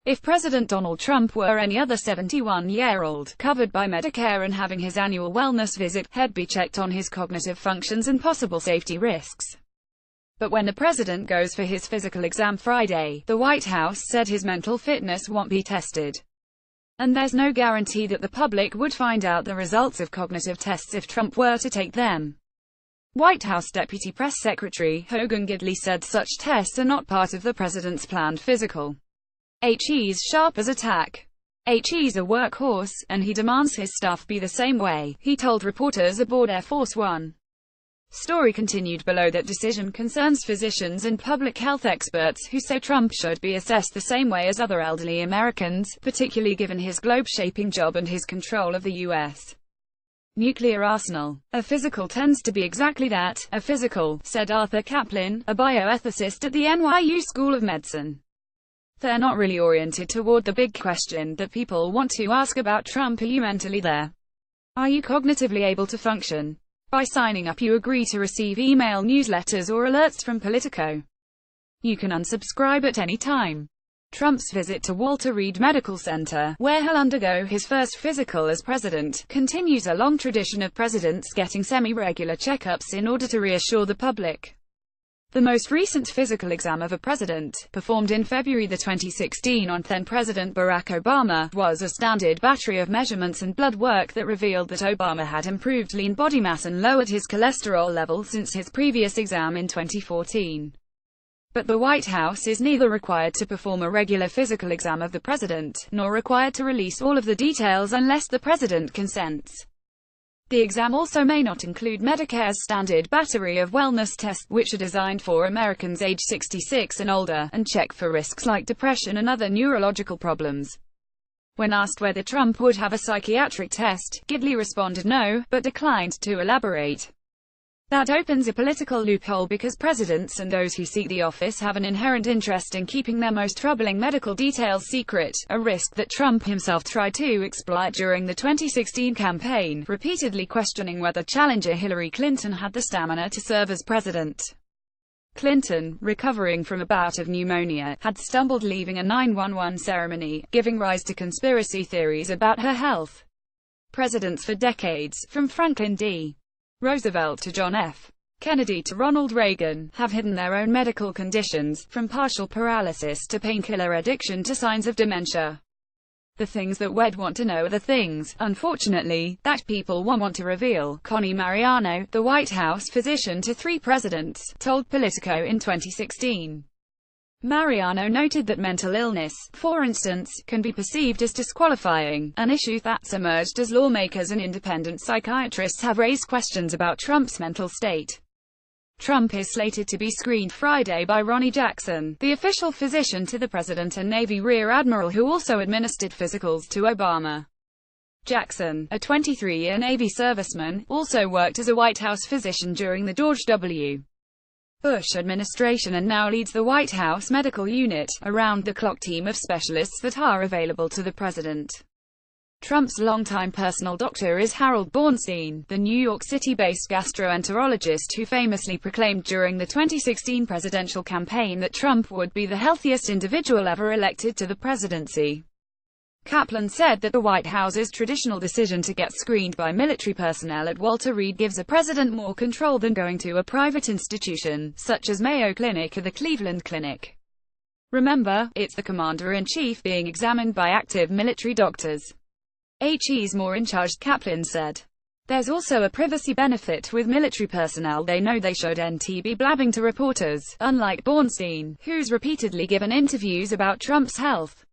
If President Donald Trump were any other 71-year-old, covered by Medicare and having his annual wellness visit, he'd be checked on his cognitive functions and possible safety risks. But when the president goes for his physical exam Friday, the White House said his mental fitness won't be tested. And there's no guarantee that the public would find out the results of cognitive tests if Trump were to take them. White House Deputy Press Secretary Hogan Gidley said such tests are not part of the president's planned physical. He's sharp as a tack. He's a workhorse, and he demands his staff be the same way, he told reporters aboard Air Force One. Story continued below that decision concerns physicians and public health experts who say Trump should be assessed the same way as other elderly Americans, particularly given his globe-shaping job and his control of the U.S. nuclear arsenal. A physical tends to be exactly that, a physical, said Arthur Kaplan, a bioethicist at the NYU School of Medicine. They're not really oriented toward the big question that people want to ask about Trump: are you mentally there? Are you cognitively able to function? By signing up, you agree to receive email newsletters or alerts from Politico. You can unsubscribe at any time. Trump's visit to Walter Reed Medical Center, where he'll undergo his first physical as president, continues a long tradition of presidents getting semi-regular checkups in order to reassure the public. The most recent physical exam of a president, performed in February 2016 on then-President Barack Obama, was a standard battery of measurements and blood work that revealed that Obama had improved lean body mass and lowered his cholesterol level since his previous exam in 2014. But the White House is neither required to perform a regular physical exam of the president, nor required to release all of the details unless the president consents. The exam also may not include Medicare's standard battery of wellness tests, which are designed for Americans age 66 and older, and check for risks like depression and other neurological problems. When asked whether Trump would have a psychiatric test, Gidley responded no, but declined to elaborate. That opens a political loophole because presidents and those who seek the office have an inherent interest in keeping their most troubling medical details secret, a risk that Trump himself tried to exploit during the 2016 campaign, repeatedly questioning whether challenger Hillary Clinton had the stamina to serve as president. Clinton, recovering from a bout of pneumonia, had stumbled leaving a 9/11 ceremony, giving rise to conspiracy theories about her health. Presidents for decades, from Franklin D. Roosevelt to John F. Kennedy to Ronald Reagan, have hidden their own medical conditions, from partial paralysis to painkiller addiction to signs of dementia. The things that we'd want to know are the things, unfortunately, that people won't want to reveal, Connie Mariano, the White House physician to 3 presidents, told Politico in 2016. Mariano noted that mental illness, for instance, can be perceived as disqualifying, an issue that's emerged as lawmakers and independent psychiatrists have raised questions about Trump's mental state. Trump is slated to be screened Friday by Ronnie Jackson, the official physician to the president and Navy Rear Admiral who also administered physicals to Obama. Jackson, a 23-year Navy serviceman, also worked as a White House physician during the George W. Bush administration and now leads the White House Medical Unit, a round-the-clock team of specialists that are available to the president. Trump's longtime personal doctor is Harold Bornstein, the New York City-based gastroenterologist who famously proclaimed during the 2016 presidential campaign that Trump would be the healthiest individual ever elected to the presidency. Kaplan said that the White House's traditional decision to get screened by military personnel at Walter Reed gives a president more control than going to a private institution, such as Mayo Clinic or the Cleveland Clinic. Remember, it's the commander-in-chief being examined by active military doctors. He's more in charge, Kaplan said. There's also a privacy benefit with military personnel. They know they shouldn't be blabbing to reporters, unlike Bornstein, who's repeatedly given interviews about Trump's health.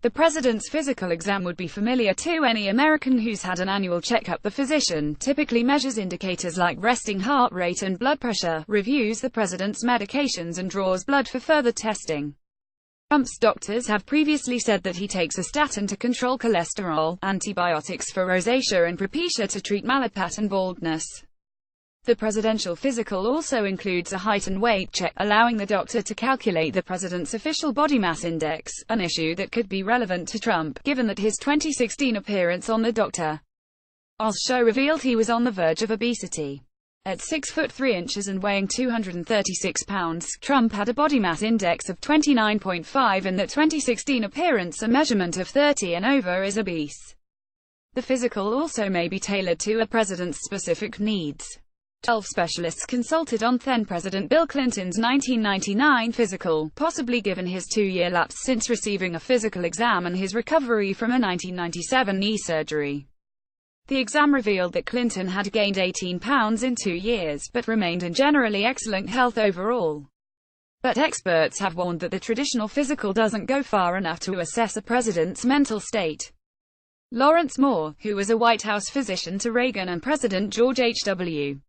The president's physical exam would be familiar to any American who's had an annual checkup. The physician typically measures indicators like resting heart rate and blood pressure, reviews the president's medications and draws blood for further testing. Trump's doctors have previously said that he takes a statin to control cholesterol, antibiotics for rosacea and Propecia to treat malapat and baldness. The presidential physical also includes a height and weight check, allowing the doctor to calculate the president's official body mass index, an issue that could be relevant to Trump, given that his 2016 appearance on the Dr. Oz show revealed he was on the verge of obesity. At 6 foot 3 inches and weighing 236 pounds, Trump had a body mass index of 29.5 and that 2016 appearance a measurement of 30 and over is obese. The physical also may be tailored to a president's specific needs. 12 specialists consulted on then-President Bill Clinton's 1999 physical, possibly given his 2-year lapse since receiving a physical exam and his recovery from a 1997 knee surgery. The exam revealed that Clinton had gained 18 pounds in 2 years, but remained in generally excellent health overall. But experts have warned that the traditional physical doesn't go far enough to assess a president's mental state. Lawrence Moore, who was a White House physician to Reagan and President George H.W.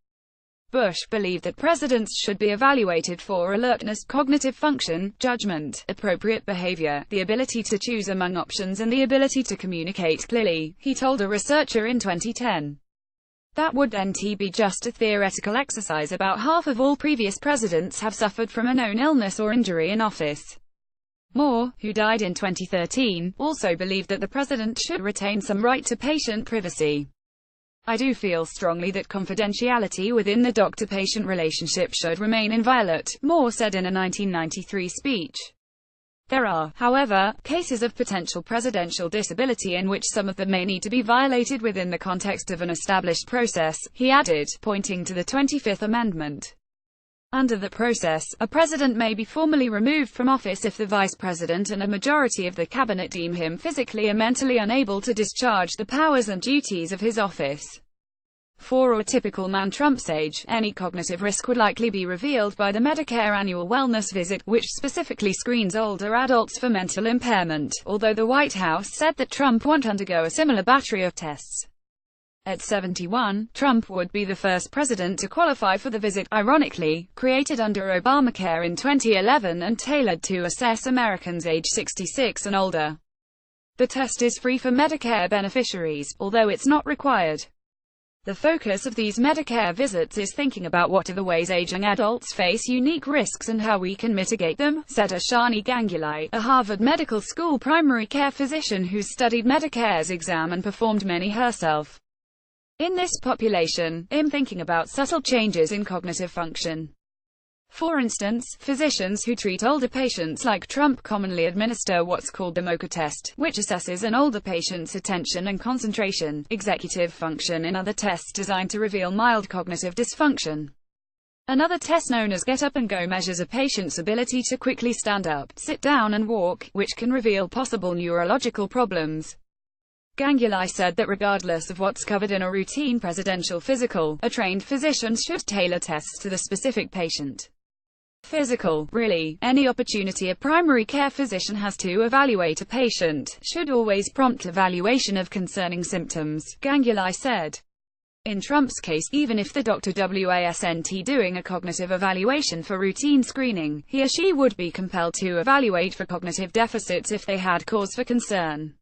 Bush, believed that presidents should be evaluated for alertness, cognitive function, judgment, appropriate behavior, the ability to choose among options and the ability to communicate clearly, he told a researcher in 2010. That wouldn't be just a theoretical exercise. About half of all previous presidents have suffered from a known illness or injury in office. Moore, who died in 2013, also believed that the president should retain some right to patient privacy. I do feel strongly that confidentiality within the doctor-patient relationship should remain inviolate, Moore said in a 1993 speech. There are, however, cases of potential presidential disability in which some of them may need to be violated within the context of an established process, he added, pointing to the 25th Amendment. Under the process, a president may be formally removed from office if the vice president and a majority of the cabinet deem him physically or mentally unable to discharge the powers and duties of his office. For a typical man Trump's age, any cognitive risk would likely be revealed by the Medicare annual wellness visit, which specifically screens older adults for mental impairment, although the White House said that Trump won't undergo a similar battery of tests. At 71, Trump would be the first president to qualify for the visit, ironically, created under Obamacare in 2011 and tailored to assess Americans age 66 and older. The test is free for Medicare beneficiaries, although it's not required. The focus of these Medicare visits is thinking about what are the ways aging adults face unique risks and how we can mitigate them, said Ashani Ganguli, a Harvard Medical School primary care physician who studied Medicare's exam and performed many herself. In this population, I'm thinking about subtle changes in cognitive function. For instance, physicians who treat older patients like Trump commonly administer what's called the MoCA test, which assesses an older patient's attention and concentration, executive function and other tests designed to reveal mild cognitive dysfunction. Another test known as Get Up and Go measures a patient's ability to quickly stand up, sit down and walk, which can reveal possible neurological problems. Ganguli said that regardless of what's covered in a routine presidential physical, a trained physician should tailor tests to the specific patient. Physical, really, any opportunity a primary care physician has to evaluate a patient, should always prompt evaluation of concerning symptoms, Ganguli said. In Trump's case, even if the doctor wasn't doing a cognitive evaluation for routine screening, he or she would be compelled to evaluate for cognitive deficits if they had cause for concern.